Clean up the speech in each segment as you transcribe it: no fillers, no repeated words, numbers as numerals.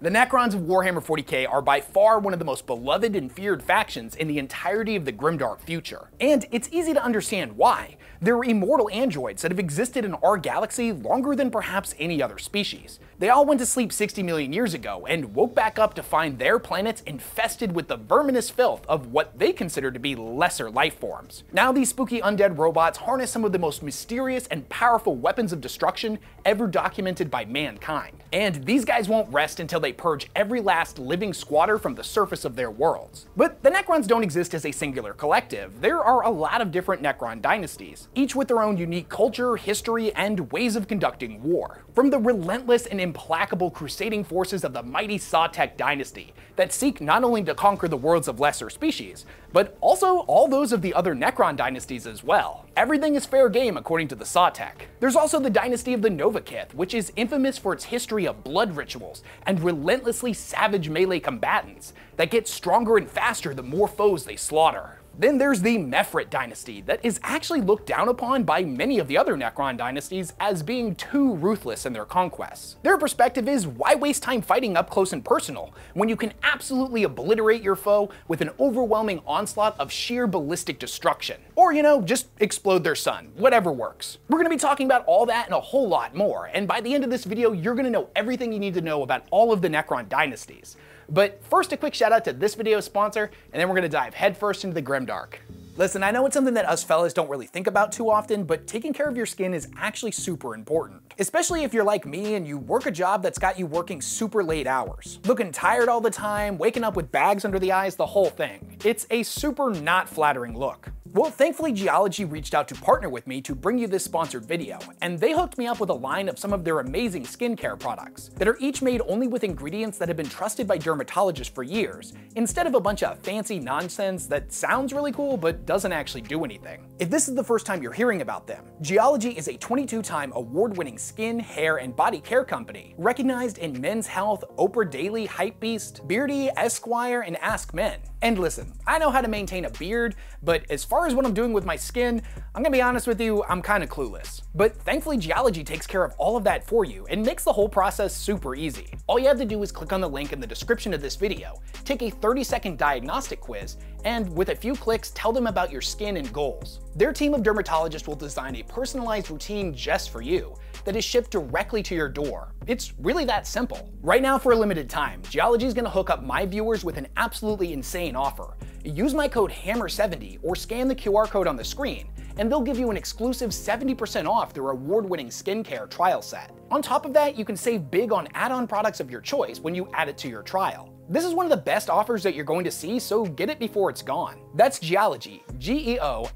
The Necrons of Warhammer 40k are by far one of the most beloved and feared factions in the entirety of the grimdark future. And it's easy to understand why. They're immortal androids that have existed in our galaxy longer than perhaps any other species. They all went to sleep 60 million years ago and woke back up to find their planets infested with the verminous filth of what they consider to be lesser life forms. Now these spooky undead robots harness some of the most mysterious and powerful weapons of destruction ever documented by mankind. And these guys won't rest until they purge every last living squatter from the surface of their worlds. But the Necrons don't exist as a singular collective. There are a lot of different Necron dynasties, each with their own unique culture, history, and ways of conducting war. From the relentless and implacable crusading forces of the mighty Sautekh Dynasty that seek not only to conquer the worlds of lesser species, but also all those of the other Necron dynasties as well. Everything is fair game according to the Sautekh. There's also the dynasty of the Novokh, which is infamous for its history of blood rituals and relentlessly savage melee combatants that get stronger and faster the more foes they slaughter. Then there's the Mephrit dynasty that is actually looked down upon by many of the other Necron dynasties as being too ruthless in their conquests. Their perspective is, why waste time fighting up close and personal when you can absolutely obliterate your foe with an overwhelming onslaught of sheer ballistic destruction? Or, just explode their sun, whatever works. We're gonna be talking about all that and a whole lot more, and by the end of this video, you're gonna know everything you need to know about all of the Necron dynasties. But first, a quick shout out to this video's sponsor, and then we're gonna dive headfirst into the grimdark. Listen, I know it's something that us fellas don't really think about too often, but taking care of your skin is actually super important. Especially if you're like me and you work a job that's got you working super late hours. Looking tired all the time, waking up with bags under the eyes, the whole thing. It's a super not flattering look. Well, thankfully Geologie reached out to partner with me to bring you this sponsored video, and they hooked me up with a line of some of their amazing skincare products that are each made only with ingredients that have been trusted by dermatologists for years, instead of a bunch of fancy nonsense that sounds really cool but doesn't actually do anything. If this is the first time you're hearing about them, Geologie is a 22-time award-winning skin, hair, and body care company, recognized in Men's Health, Oprah Daily, Hypebeast, Beardy, Esquire, and Ask Men. And listen, I know how to maintain a beard, but as far as what I'm doing with my skin, I'm gonna be honest with you, I'm kinda clueless. But thankfully Geologie takes care of all of that for you and makes the whole process super easy. All you have to do is click on the link in the description of this video, take a 30-second diagnostic quiz, and with a few clicks, tell them about your skin and goals. Their team of dermatologists will design a personalized routine just for you that is shipped directly to your door. It's really that simple. Right now, for a limited time, Geologie is gonna hook up my viewers with an absolutely insane offer. Use my code HAMMER70 or scan the QR code on the screen, and they'll give you an exclusive 70% off their award-winning skincare trial set. On top of that, you can save big on add-on products of your choice when you add it to your trial. This is one of the best offers that you're going to see, so get it before it's gone. That's Geologie, GEOLOGIE.com.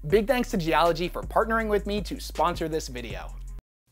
Big thanks to Geologie for partnering with me to sponsor this video.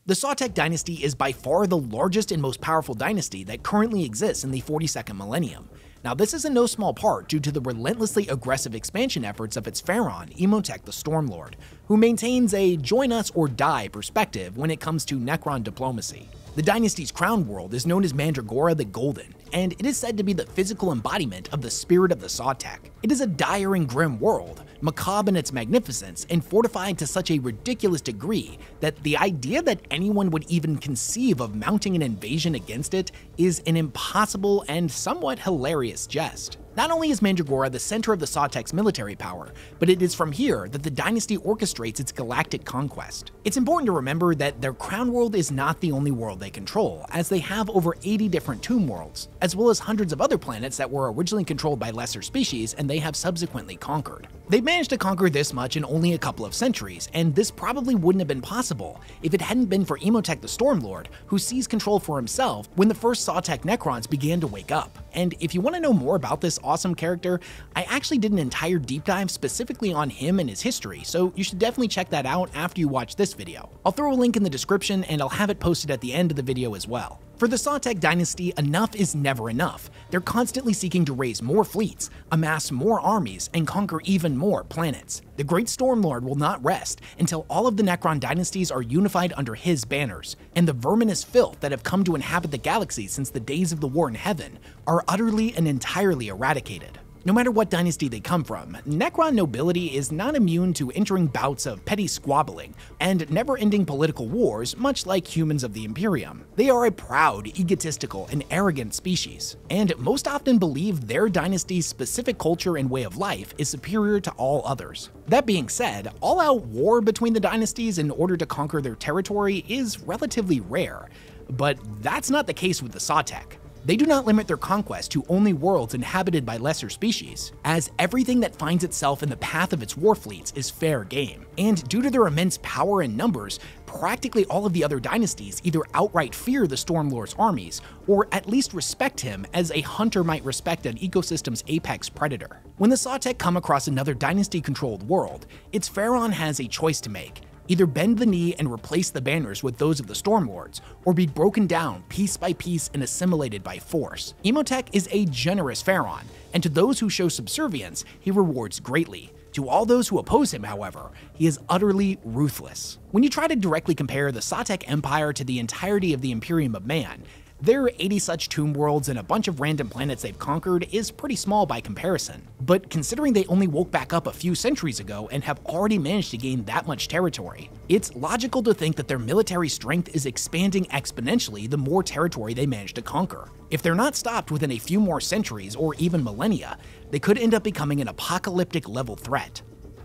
The Sautekh Dynasty is by far the largest and most powerful dynasty that currently exists in the 42nd millennium. Now, this is in no small part due to the relentlessly aggressive expansion efforts of its pharaoh, Imhotep the Stormlord, who maintains a join us or die perspective when it comes to Necron diplomacy. The dynasty's crown world is known as Mandragora the Golden, and it is said to be the physical embodiment of the spirit of the Sautekh. It is a dire and grim world, macabre in its magnificence, and fortified to such a ridiculous degree that the idea that anyone would even conceive of mounting an invasion against it is an impossible and somewhat hilarious jest. Not only is Mandragora the center of the Sautekh's military power, but it is from here that the dynasty orchestrates its galactic conquest. It's important to remember that their crown world is not the only world they control, as they have over 80 different tomb worlds, as well as hundreds of other planets that were originally controlled by lesser species and they have subsequently conquered. They've managed to conquer this much in only a couple of centuries, and this probably wouldn't have been possible if it hadn't been for Imhotep the Stormlord, who seized control for himself when the first Sautekh Necrons began to wake up. And if you want to know more about this awesome character, I actually did an entire deep dive specifically on him and his history, so you should definitely check that out after you watch this video. I'll throw a link in the description and I'll have it posted at the end of the video as well. For the Sautekh Dynasty, enough is never enough. They're constantly seeking to raise more fleets, amass more armies, and conquer even more planets. The Great Stormlord will not rest until all of the Necron dynasties are unified under his banners, and the verminous filth that have come to inhabit the galaxy since the days of the War in Heaven are utterly and entirely eradicated. No matter what dynasty they come from, Necron nobility is not immune to entering bouts of petty squabbling and never-ending political wars, much like humans of the Imperium. They are a proud, egotistical, and arrogant species, and most often believe their dynasty's specific culture and way of life is superior to all others. That being said, all-out war between the dynasties in order to conquer their territory is relatively rare, but that's not the case with the Sautekh. They do not limit their conquest to only worlds inhabited by lesser species, as everything that finds itself in the path of its war fleets is fair game. And due to their immense power and numbers, practically all of the other dynasties either outright fear the Stormlord's armies, or at least respect him as a hunter might respect an ecosystem's apex predator. When the Sautekh come across another dynasty-controlled world, its pharaoh has a choice to make. Either bend the knee and replace the banners with those of the Stormlords, or be broken down piece by piece and assimilated by force. Imhotep is a generous pharaoh, and to those who show subservience, he rewards greatly. To all those who oppose him, however, he is utterly ruthless. When you try to directly compare the Sautekh Empire to the entirety of the Imperium of Man, their 80 such tomb worlds and a bunch of random planets they've conquered is pretty small by comparison. But considering they only woke back up a few centuries ago and have already managed to gain that much territory, it's logical to think that their military strength is expanding exponentially the more territory they manage to conquer. If they're not stopped within a few more centuries or even millennia, they could end up becoming an apocalyptic level threat.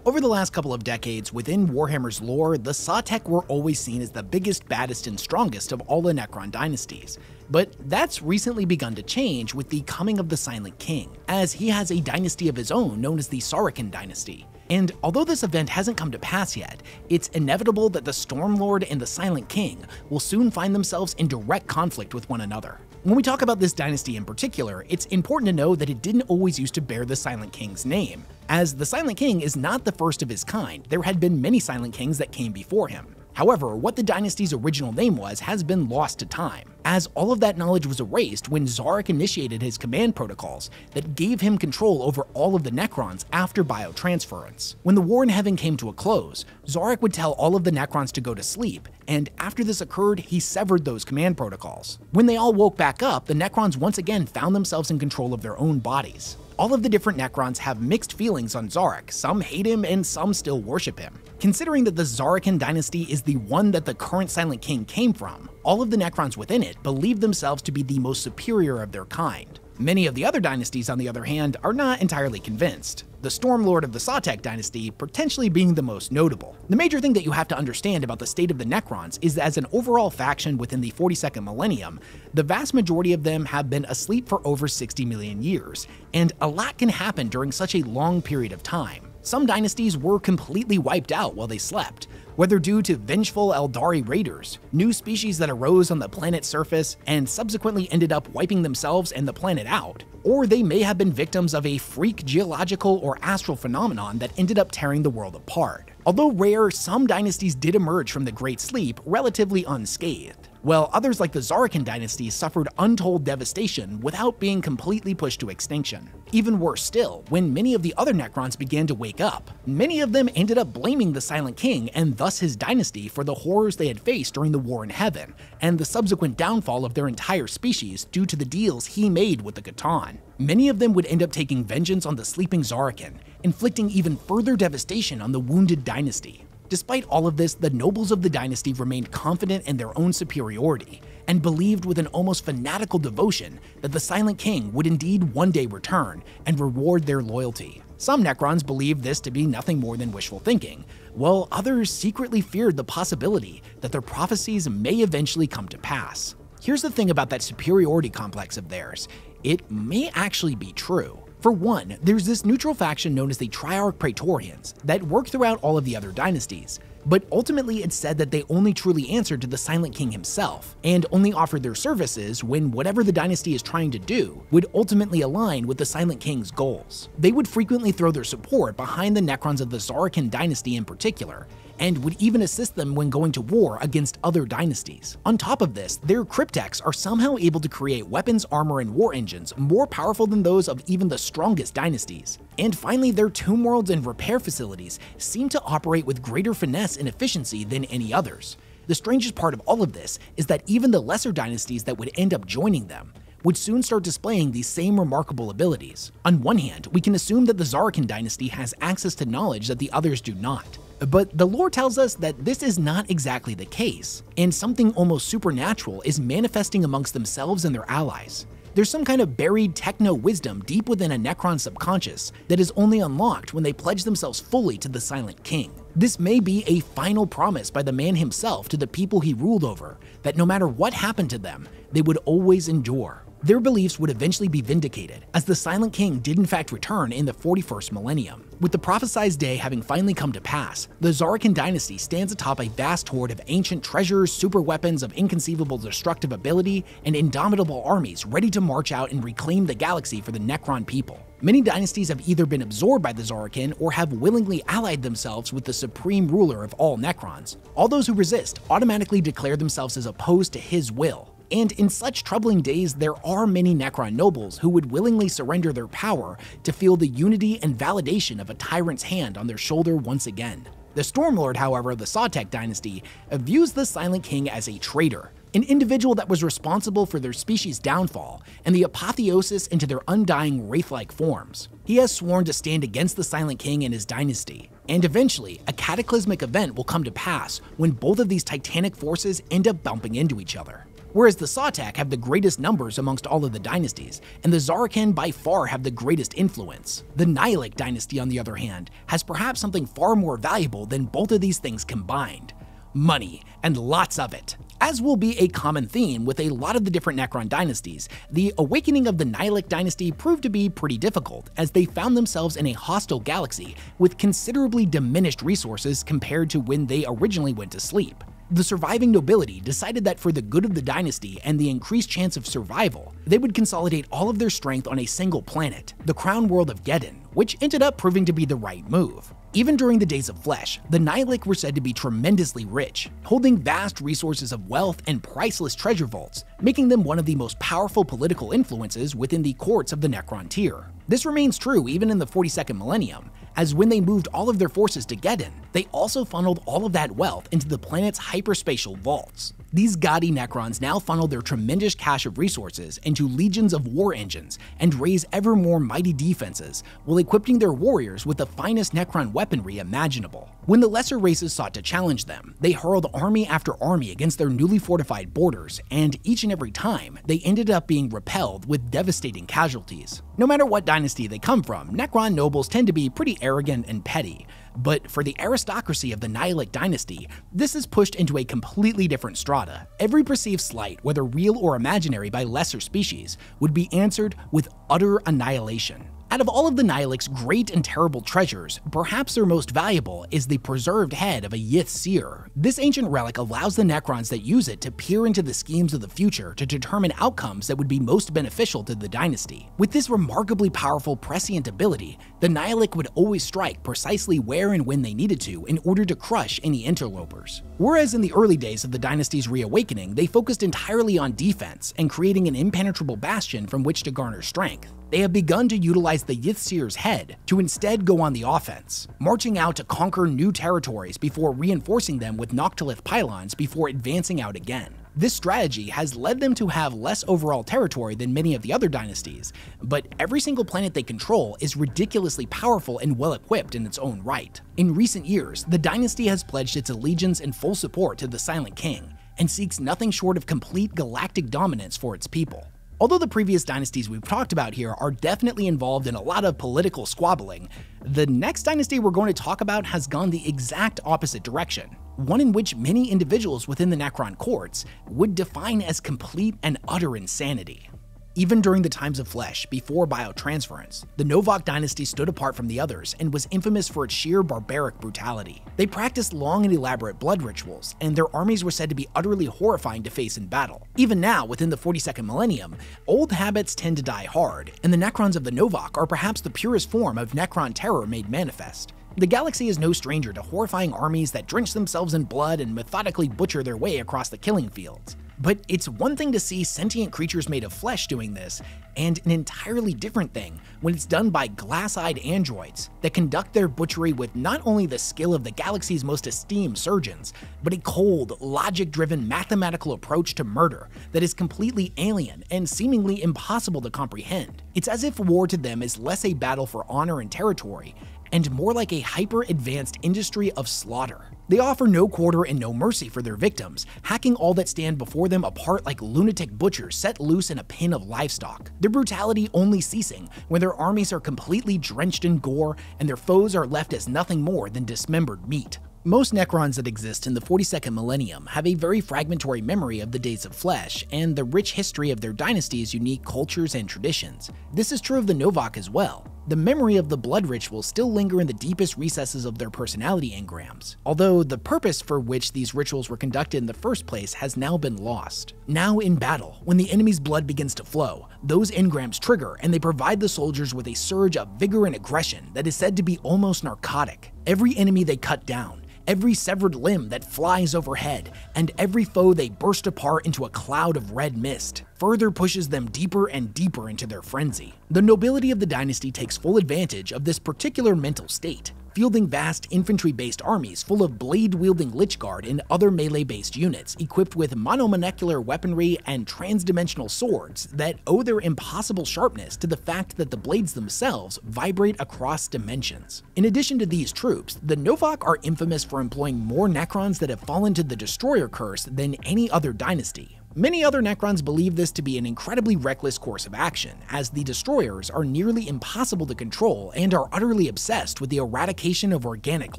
Over the last couple of decades, within Warhammer's lore, the Sautekh were always seen as the biggest, baddest, and strongest of all the Necron dynasties. But that's recently begun to change with the coming of the Silent King, as he has a dynasty of his own known as the Szarekhan Dynasty. And although this event hasn't come to pass yet, it's inevitable that the Stormlord and the Silent King will soon find themselves in direct conflict with one another. When we talk about this dynasty in particular, it's important to know that it didn't always used to bear the Silent King's name. As the Silent King is not the first of his kind, there had been many Silent Kings that came before him. However, what the dynasty's original name was has been lost to time, as all of that knowledge was erased when Szarekh initiated his command protocols that gave him control over all of the Necrons after biotransference. When the War in Heaven came to a close, Szarekh would tell all of the Necrons to go to sleep, and after this occurred, he severed those command protocols. When they all woke back up, the Necrons once again found themselves in control of their own bodies. All of the different Necrons have mixed feelings on Szarekh, some hate him and some still worship him. Considering that the Szarekhan Dynasty is the one that the current Silent King came from, all of the Necrons within it believe themselves to be the most superior of their kind. Many of the other dynasties, on the other hand, are not entirely convinced, the Stormlord of the Sautekh Dynasty potentially being the most notable. The major thing that you have to understand about the state of the Necrons is that as an overall faction within the 42nd millennium, the vast majority of them have been asleep for over 60 million years, and a lot can happen during such a long period of time. Some dynasties were completely wiped out while they slept, whether due to vengeful Eldari raiders, new species that arose on the planet's surface and subsequently ended up wiping themselves and the planet out, or they may have been victims of a freak geological or astral phenomenon that ended up tearing the world apart. Although rare, some dynasties did emerge from the Great Sleep relatively unscathed, while others like the Szarekhan Dynasty suffered untold devastation without being completely pushed to extinction. Even worse still, when many of the other Necrons began to wake up, many of them ended up blaming the Silent King and thus his dynasty for the horrors they had faced during the War in Heaven, and the subsequent downfall of their entire species due to the deals he made with the C'tan. Many of them would end up taking vengeance on the sleeping Szarekhan, inflicting even further devastation on the wounded dynasty. Despite all of this, the nobles of the dynasty remained confident in their own superiority, and believed with an almost fanatical devotion that the Silent King would indeed one day return and reward their loyalty. Some Necrons believed this to be nothing more than wishful thinking, while others secretly feared the possibility that their prophecies may eventually come to pass. Here's the thing about that superiority complex of theirs: it may actually be true. For one, there's this neutral faction known as the Triarch Praetorians that work throughout all of the other dynasties, but ultimately it's said that they only truly answered to the Silent King himself, and only offered their services when whatever the dynasty is trying to do would ultimately align with the Silent King's goals. They would frequently throw their support behind the Necrons of the Szarekhan Dynasty in particular, and would even assist them when going to war against other dynasties. On top of this, their cryptechs are somehow able to create weapons, armor, and war engines more powerful than those of even the strongest dynasties. And finally, their tomb worlds and repair facilities seem to operate with greater finesse and efficiency than any others. The strangest part of all of this is that even the lesser dynasties that would end up joining them would soon start displaying these same remarkable abilities. On one hand, we can assume that the Szarekhan Dynasty has access to knowledge that the others do not. But the lore tells us that this is not exactly the case, and something almost supernatural is manifesting amongst themselves and their allies. There's some kind of buried techno-wisdom deep within a Necron subconscious that is only unlocked when they pledge themselves fully to the Silent King. This may be a final promise by the man himself to the people he ruled over, that no matter what happened to them, they would always endure. Their beliefs would eventually be vindicated, as the Silent King did in fact return in the 41st millennium. With the prophesied day having finally come to pass, the Szarekhan Dynasty stands atop a vast hoard of ancient treasures, super weapons of inconceivable destructive ability, and indomitable armies ready to march out and reclaim the galaxy for the Necron people. Many dynasties have either been absorbed by the Szarekhan or have willingly allied themselves with the supreme ruler of all Necrons. All those who resist automatically declare themselves as opposed to his will. And in such troubling days, there are many Necron nobles who would willingly surrender their power to feel the unity and validation of a tyrant's hand on their shoulder once again. The Stormlord, however, of the Sautekh Dynasty, views the Silent King as a traitor, an individual that was responsible for their species' downfall and the apotheosis into their undying wraith-like forms. He has sworn to stand against the Silent King and his dynasty, and eventually, a cataclysmic event will come to pass when both of these titanic forces end up bumping into each other. Whereas the Sautekh have the greatest numbers amongst all of the dynasties, and the Szarekhan by far have the greatest influence. The NihIlakh Dynasty, on the other hand, has perhaps something far more valuable than both of these things combined: money, and lots of it. As will be a common theme with a lot of the different Necron dynasties, the awakening of the NihIlakh Dynasty proved to be pretty difficult, as they found themselves in a hostile galaxy with considerably diminished resources compared to when they originally went to sleep. The surviving nobility decided that for the good of the dynasty and the increased chance of survival, they would consolidate all of their strength on a single planet, the crown world of Geddon, which ended up proving to be the right move. Even during the days of flesh, the NihIlakh were said to be tremendously rich, holding vast resources of wealth and priceless treasure vaults, making them one of the most powerful political influences within the courts of the Necron tier. This remains true even in the 42nd millennium, as when they moved all of their forces to Geddon, they also funneled all of that wealth into the planet's hyperspatial vaults. These gaudy Necrons now funnel their tremendous cache of resources into legions of war engines and raise ever more mighty defenses, while equipping their warriors with the finest Necron weaponry imaginable. When the lesser races sought to challenge them, they hurled army after army against their newly fortified borders, and each and every time, they ended up being repelled with devastating casualties. No matter what dynasty they come from, Necron nobles tend to be pretty arrogant and petty, but for the aristocracy of the NihIlakh Dynasty, this is pushed into a completely different strata. Every perceived slight, whether real or imaginary by lesser species, would be answered with utter annihilation. Out of all of the NihIlakh's great and terrible treasures, perhaps their most valuable is the preserved head of a Yith seer. This ancient relic allows the Necrons that use it to peer into the schemes of the future to determine outcomes that would be most beneficial to the dynasty. With this remarkably powerful prescient ability, the NihIlakh would always strike precisely where and when they needed to in order to crush any interlopers. Whereas in the early days of the dynasty's reawakening, they focused entirely on defense and creating an impenetrable bastion from which to garner strength, they have begun to utilize the Yith Seer's head to instead go on the offense, marching out to conquer new territories before reinforcing them with Noctilith pylons before advancing out again. This strategy has led them to have less overall territory than many of the other dynasties, but every single planet they control is ridiculously powerful and well-equipped in its own right. In recent years, the dynasty has pledged its allegiance and full support to the Silent King, and seeks nothing short of complete galactic dominance for its people. Although the previous dynasties we've talked about here are definitely involved in a lot of political squabbling, the next dynasty we're going to talk about has gone the exact opposite direction, one in which many individuals within the Necron courts would define as complete and utter insanity. Even during the times of flesh, before biotransference, the Novokh Dynasty stood apart from the others and was infamous for its sheer barbaric brutality. They practiced long and elaborate blood rituals, and their armies were said to be utterly horrifying to face in battle. Even now, within the 42nd millennium, old habits tend to die hard, and the Necrons of the Novokh are perhaps the purest form of Necron terror made manifest. The galaxy is no stranger to horrifying armies that drench themselves in blood and methodically butcher their way across the killing fields. But it's one thing to see sentient creatures made of flesh doing this, and an entirely different thing when it's done by glass-eyed androids that conduct their butchery with not only the skill of the galaxy's most esteemed surgeons, but a cold, logic-driven mathematical approach to murder that is completely alien and seemingly impossible to comprehend. It's as if war to them is less a battle for honor and territory, and more like a hyper-advanced industry of slaughter. They offer no quarter and no mercy for their victims, hacking all that stand before them apart like lunatic butchers set loose in a pen of livestock, their brutality only ceasing when their armies are completely drenched in gore and their foes are left as nothing more than dismembered meat. Most Necrons that exist in the 42nd millennium have a very fragmentary memory of the Days of Flesh and the rich history of their dynasty's unique cultures and traditions. This is true of the Novokh as well. The memory of the blood rituals still linger in the deepest recesses of their personality engrams, although the purpose for which these rituals were conducted in the first place has now been lost. Now in battle, when the enemy's blood begins to flow, those engrams trigger and they provide the soldiers with a surge of vigor and aggression that is said to be almost narcotic. Every enemy they cut down, every severed limb that flies overhead, and every foe they burst apart into a cloud of red mist, further pushes them deeper and deeper into their frenzy. The nobility of the dynasty takes full advantage of this particular mental state, fielding vast infantry-based armies full of blade-wielding Lich Guard and other melee-based units equipped with monomolecular weaponry and transdimensional swords that owe their impossible sharpness to the fact that the blades themselves vibrate across dimensions. In addition to these troops, the Novokh are infamous for employing more Necrons that have fallen to the Destroyer curse than any other dynasty. Many other Necrons believe this to be an incredibly reckless course of action, as the Destroyers are nearly impossible to control and are utterly obsessed with the eradication of organic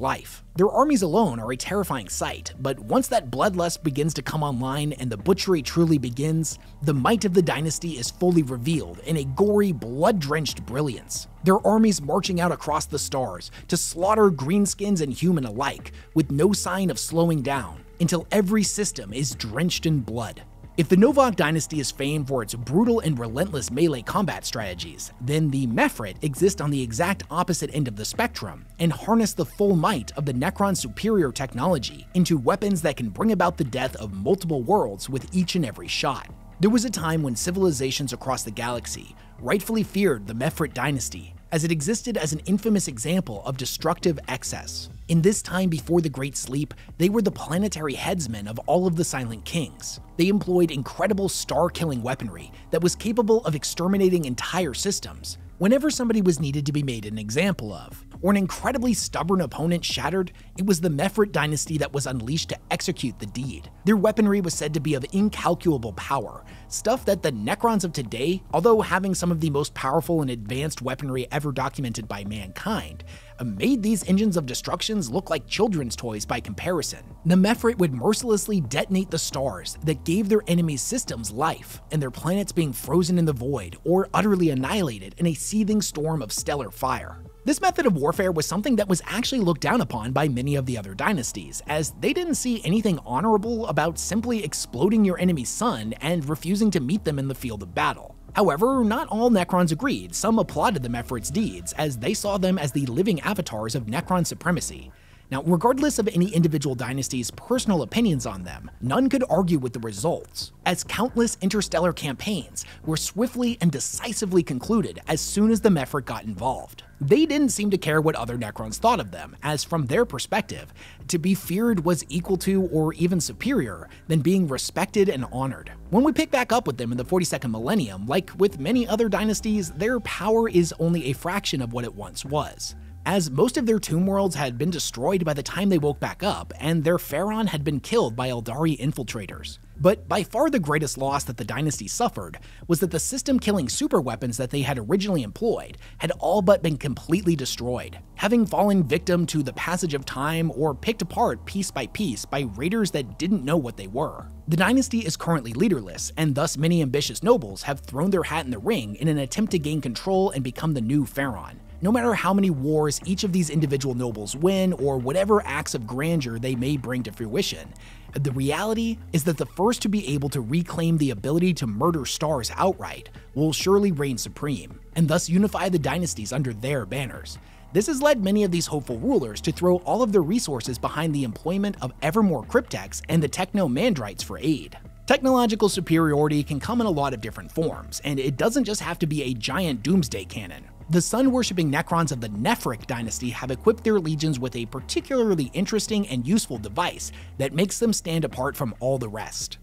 life. Their armies alone are a terrifying sight, but once that bloodlust begins to come online and the butchery truly begins, the might of the dynasty is fully revealed in a gory, blood-drenched brilliance. Their armies marching out across the stars to slaughter greenskins and human alike, with no sign of slowing down, until every system is drenched in blood. If the Novokh Dynasty is famed for its brutal and relentless melee combat strategies, then the Mephrit exist on the exact opposite end of the spectrum and harness the full might of the Necron's superior technology into weapons that can bring about the death of multiple worlds with each and every shot. There was a time when civilizations across the galaxy rightfully feared the Mephrit dynasty, as it existed as an infamous example of destructive excess. In this time before the Great Sleep, they were the planetary headsmen of all of the Silent Kings. They employed incredible star-killing weaponry that was capable of exterminating entire systems whenever somebody was needed to be made an example of, or an incredibly stubborn opponent shattered. It was the Mephrit dynasty that was unleashed to execute the deed. Their weaponry was said to be of incalculable power, stuff that the Necrons of today, although having some of the most powerful and advanced weaponry ever documented by mankind, made these engines of destructions look like children's toys by comparison. The Mephrit would mercilessly detonate the stars that gave their enemies' systems life, and their planets being frozen in the void or utterly annihilated in a seething storm of stellar fire. This method of warfare was something that was actually looked down upon by many of the other dynasties, as they didn't see anything honorable about simply exploding your enemy's sun and refusing to meet them in the field of battle. However, not all Necrons agreed. Some applauded the Mephrit's deeds, as they saw them as the living avatars of Necron supremacy. Now, regardless of any individual dynasty's personal opinions on them, none could argue with the results, as countless interstellar campaigns were swiftly and decisively concluded as soon as the Mephrit got involved. They didn't seem to care what other Necrons thought of them, as from their perspective, to be feared was equal to or even superior than being respected and honored. When we pick back up with them in the 42nd millennium, like with many other dynasties, their power is only a fraction of what it once was, as most of their tomb worlds had been destroyed by the time they woke back up, and their Pharaon had been killed by Eldari infiltrators. But by far the greatest loss that the dynasty suffered was that the system-killing superweapons that they had originally employed had all but been completely destroyed, having fallen victim to the passage of time or picked apart piece by raiders that didn't know what they were. The dynasty is currently leaderless, and thus many ambitious nobles have thrown their hat in the ring in an attempt to gain control and become the new Pharaon. No matter how many wars each of these individual nobles win, or whatever acts of grandeur they may bring to fruition, the reality is that the first to be able to reclaim the ability to murder stars outright will surely reign supreme, and thus unify the dynasties under their banners. This has led many of these hopeful rulers to throw all of their resources behind the employment of ever more cryptechs and the techno-mandrites for aid. Technological superiority can come in a lot of different forms, and it doesn't just have to be a giant doomsday cannon. The sun-worshipping Necrons of the Nephrekh dynasty have equipped their legions with a particularly interesting and useful device that makes them stand apart from all the rest.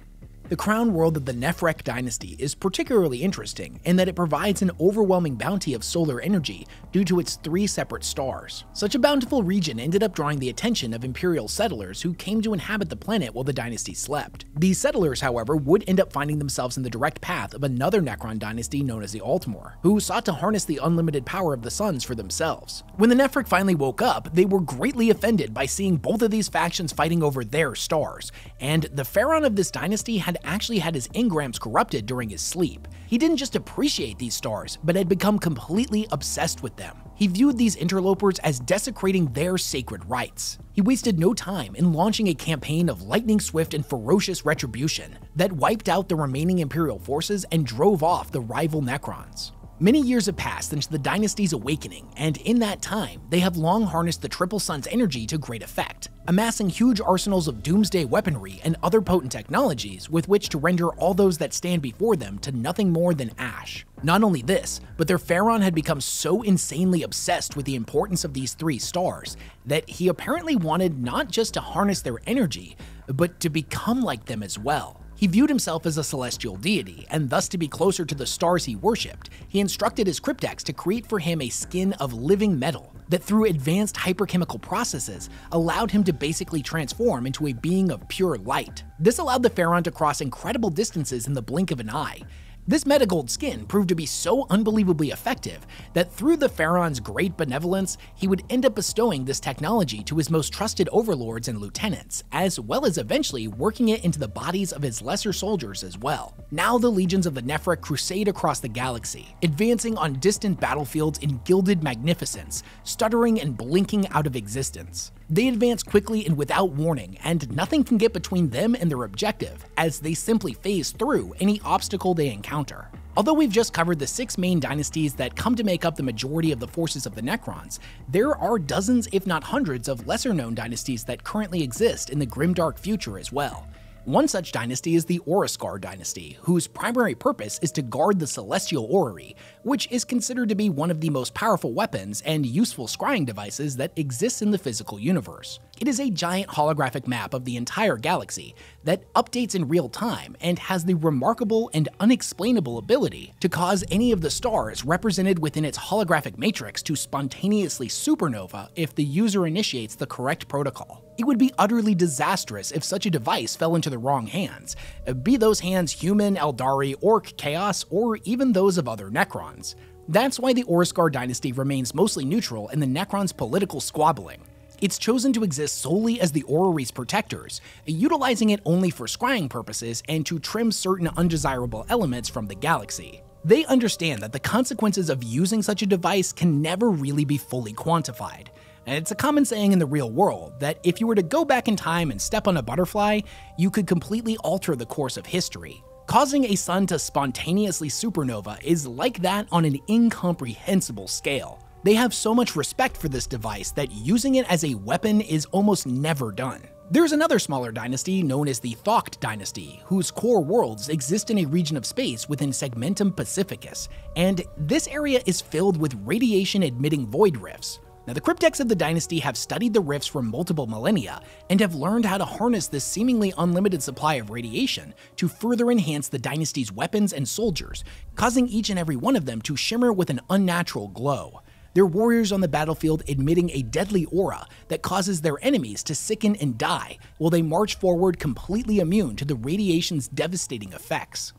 The crown world of the Nephrekh dynasty is particularly interesting in that it provides an overwhelming bounty of solar energy due to its 3 separate stars. Such a bountiful region ended up drawing the attention of imperial settlers who came to inhabit the planet while the dynasty slept. These settlers, however, would end up finding themselves in the direct path of another Necron dynasty known as the Altmore, who sought to harness the unlimited power of the suns for themselves. When the Nephrekh finally woke up, they were greatly offended by seeing both of these factions fighting over their stars, and the pharaoh of this dynasty had actually had his engrams corrupted during his sleep. He didn't just appreciate these stars, but had become completely obsessed with them. He viewed these interlopers as desecrating their sacred rites. He wasted no time in launching a campaign of lightning-swift and ferocious retribution that wiped out the remaining imperial forces and drove off the rival Necrons. Many years have passed since the dynasty's awakening, and in that time, they have long harnessed the Triple Sun's energy to great effect, amassing huge arsenals of doomsday weaponry and other potent technologies with which to render all those that stand before them to nothing more than ash. Not only this, but their pharaoh had become so insanely obsessed with the importance of these 3 stars that he apparently wanted not just to harness their energy, but to become like them as well. He viewed himself as a celestial deity, and thus to be closer to the stars he worshipped, he instructed his cryptex to create for him a skin of living metal that through advanced hyperchemical processes allowed him to basically transform into a being of pure light. This allowed the pharaoh to cross incredible distances in the blink of an eye. This metagold skin proved to be so unbelievably effective that through the pharaoh's great benevolence, he would end up bestowing this technology to his most trusted overlords and lieutenants, as well as eventually working it into the bodies of his lesser soldiers as well. Now the legions of the Nephrekh crusade across the galaxy, advancing on distant battlefields in gilded magnificence, stuttering and blinking out of existence. They advance quickly and without warning, and nothing can get between them and their objective, as they simply phase through any obstacle they encounter. Although we've just covered the 6 main dynasties that come to make up the majority of the forces of the Necrons, there are dozens if not hundreds of lesser-known dynasties that currently exist in the grimdark future as well. One such dynasty is the Orreskar Dynasty, whose primary purpose is to guard the celestial orrery, which is considered to be one of the most powerful weapons and useful scrying devices that exists in the physical universe. It is a giant holographic map of the entire galaxy that updates in real time and has the remarkable and unexplainable ability to cause any of the stars represented within its holographic matrix to spontaneously supernova if the user initiates the correct protocol. It would be utterly disastrous if such a device fell into the wrong hands, be those hands human, Eldari, Orc, Chaos, or even those of other Necrons. That's why the Orreskar Dynasty remains mostly neutral in the Necrons' political squabbling. It's chosen to exist solely as the orrery's protectors, utilizing it only for scrying purposes and to trim certain undesirable elements from the galaxy. They understand that the consequences of using such a device can never really be fully quantified. And it's a common saying in the real world that if you were to go back in time and step on a butterfly, you could completely alter the course of history. Causing a sun to spontaneously supernova is like that on an incomprehensible scale. They have so much respect for this device that using it as a weapon is almost never done. There's another smaller dynasty known as the Sautekh Dynasty, whose core worlds exist in a region of space within Segmentum Pacificus, and this area is filled with radiation-emitting void rifts. Now, the cryptex of the dynasty have studied the rifts for multiple millennia and have learned how to harness this seemingly unlimited supply of radiation to further enhance the dynasty's weapons and soldiers, causing each and every one of them to shimmer with an unnatural glow. Their warriors on the battlefield emitting a deadly aura that causes their enemies to sicken and die, while they march forward completely immune to the radiation's devastating effects.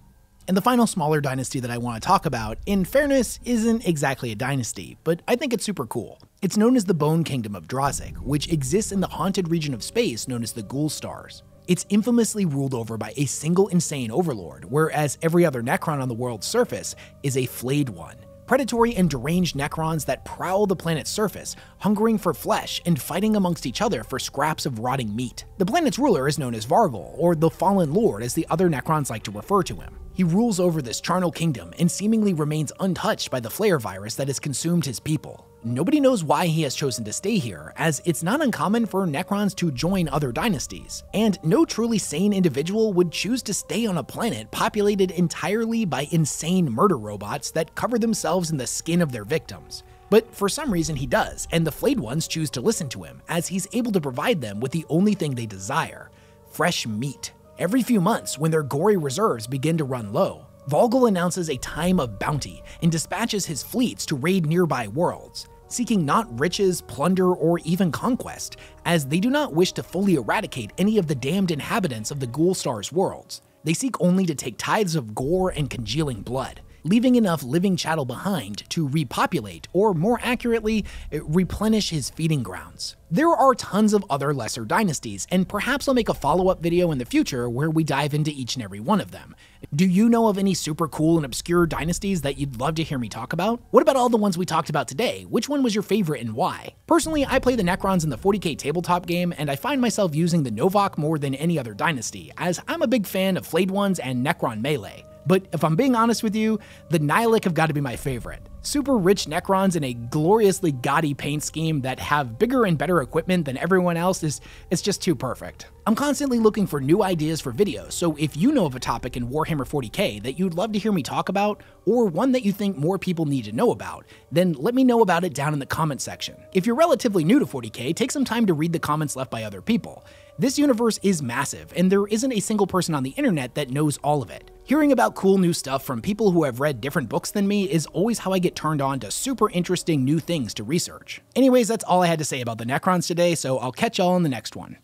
And the final smaller dynasty that I want to talk about, in fairness, isn't exactly a dynasty, but I think it's super cool. It's known as the Bone Kingdom of Drazik, which exists in the haunted region of space known as the Ghoul Stars. It's infamously ruled over by a single insane overlord, whereas every other Necron on the world's surface is a flayed one. Predatory and deranged Necrons that prowl the planet's surface, hungering for flesh and fighting amongst each other for scraps of rotting meat. The planet's ruler is known as Vargol, or the Fallen Lord as the other Necrons like to refer to him. He rules over this charnel kingdom and seemingly remains untouched by the flare virus that has consumed his people. Nobody knows why he has chosen to stay here, as it's not uncommon for Necrons to join other dynasties, and no truly sane individual would choose to stay on a planet populated entirely by insane murder robots that cover themselves in the skin of their victims. But for some reason he does, and the Flayed Ones choose to listen to him, as he's able to provide them with the only thing they desire: fresh meat. Every few months, when their gory reserves begin to run low, Volgal announces a time of bounty and dispatches his fleets to raid nearby worlds, seeking not riches, plunder, or even conquest, as they do not wish to fully eradicate any of the damned inhabitants of the Ghoulstar's worlds. They seek only to take tithes of gore and congealing blood, leaving enough living chattel behind to repopulate, or more accurately, replenish his feeding grounds. There are tons of other lesser dynasties, and perhaps I'll make a follow-up video in the future where we dive into each and every one of them. Do you know of any super cool and obscure dynasties that you'd love to hear me talk about? What about all the ones we talked about today? Which one was your favorite and why? Personally, I play the Necrons in the 40k tabletop game, and I find myself using the Novokh more than any other dynasty, as I'm a big fan of Flayed Ones and Necron melee. But if I'm being honest with you, the NihIlakh have got to be my favorite. Super rich Necrons in a gloriously gaudy paint scheme that have bigger and better equipment than everyone else it's just too perfect. I'm constantly looking for new ideas for videos, so if you know of a topic in Warhammer 40k that you'd love to hear me talk about, or one that you think more people need to know about, then let me know about it down in the comment section. If you're relatively new to 40k, take some time to read the comments left by other people. This universe is massive, and there isn't a single person on the internet that knows all of it. Hearing about cool new stuff from people who have read different books than me is always how I get turned on to super interesting new things to research. Anyways, that's all I had to say about the Necrons today, so I'll catch y'all in the next one.